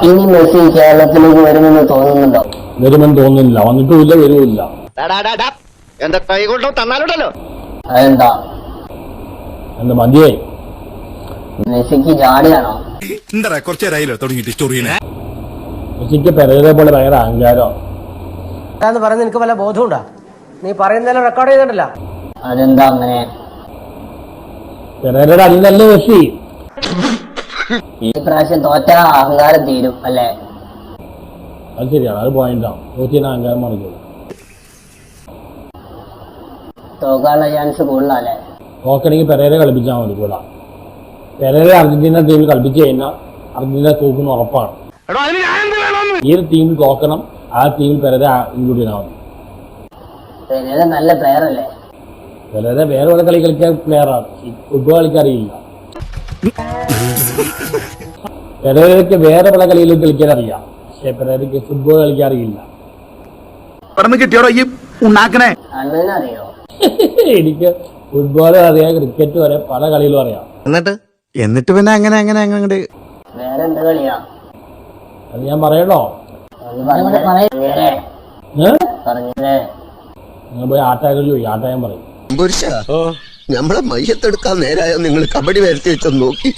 ഇനി മെസ്സി കേരളത്തിലേക്ക് വരുമെന്ന് തോന്നുന്നുണ്ടോ? വരുമെന്ന് തോന്നുന്നില്ല, വന്നിട്ടുമില്ല, വരുമില്ല. എന്റെ കൈ കൊണ്ടോ തന്നാലുണ്ടല്ലോ. അതെന്താ? എന്താ മതിയേ? മെസ്സിക്ക് ജാടിയാണോ? എന്താ കുറച്ചേരായില്ലോ തുടങ്ങിയിട്ട് സ്റ്റോറിനെ. മെസ്സിക്ക് പെരേരെ പോലെ ഭയങ്കര അഹങ്കാരം പറയുന്നത് നിനക്ക് വല്ല ബോധമുണ്ടാ? നീ പറയുന്നതെല്ലാം റെക്കോർഡ് ചെയ്തിട്ടില്ല. അതെന്താ അങ്ങനെ? പെരേരയുടെ അല്ലല്ലേ മെസ്സി. ഈ പ്രാവശ്യം തോറ്റ അഹങ്കാരം തീരും അല്ലേ? അത് ശരിയാണ്, അത് പോയിന്റാണ്. തോറ്റിന് അഹങ്കാരം മറിക്കും. തോക്കാനുള്ള ചാൻസ് കൂടുതലല്ലേ? തോക്കണെങ്കിൽ പെരേരെ കളിപ്പിച്ചാൽ മതി. കൂടാ പെരേര അർജന്റീന ടീമിൽ കളിപ്പിച്ചു കഴിഞ്ഞാൽ അർജന്റീന തോക്കുന്ന ഉറപ്പാണ്. ഈ ഒരു ടീമിൽ തോക്കണം, ആ ടീമിൽ പെരേര ഇൻക്ലൂഡ് ചെയ്താൽ മതി. പെരേര നല്ല പ്ലെയർ അല്ലേ? പെരേര വേറെ പോലെ കളി കളിക്കാൻ പ്ലെയറാണ്, ഫുട്ബോൾ കളിക്കാറിയില്ല. പെരേരയ്ക്ക് വേറെ പല കളിയിലും കളിക്കാൻ അറിയാം, പക്ഷെ പെരേരയ്ക്ക് ഫുട്ബോൾ കളിക്കാറിയില്ല. കിട്ടിയോടോ ഈ ഉണ്ടാക്കണേ. അണ്ണനറിയോ? എനിക്ക് ഫുട്ബോൾ അറിയാം, ക്രിക്കറ്റ് അറിയാം, പല കളിയിലും അറിയാം. എന്നിട്ട് പിന്നെ അങ്ങനെ അങ്ങോട്ട് വേറെ എന്ത് കളിയാ? അത് ഞാൻ പറയണോ? പറഞ്ഞേ. നിങ്ങൾ പോയി ആട്ടാക്കൾ ചോദിക്കും, ആട്ട ഞാൻ പറയും. നമ്മളെ മയ്യത്തെടുക്കാൻ നേരായോ നിങ്ങൾ കബഡി വരുത്തി വെച്ചൊന്ന് നോക്കി.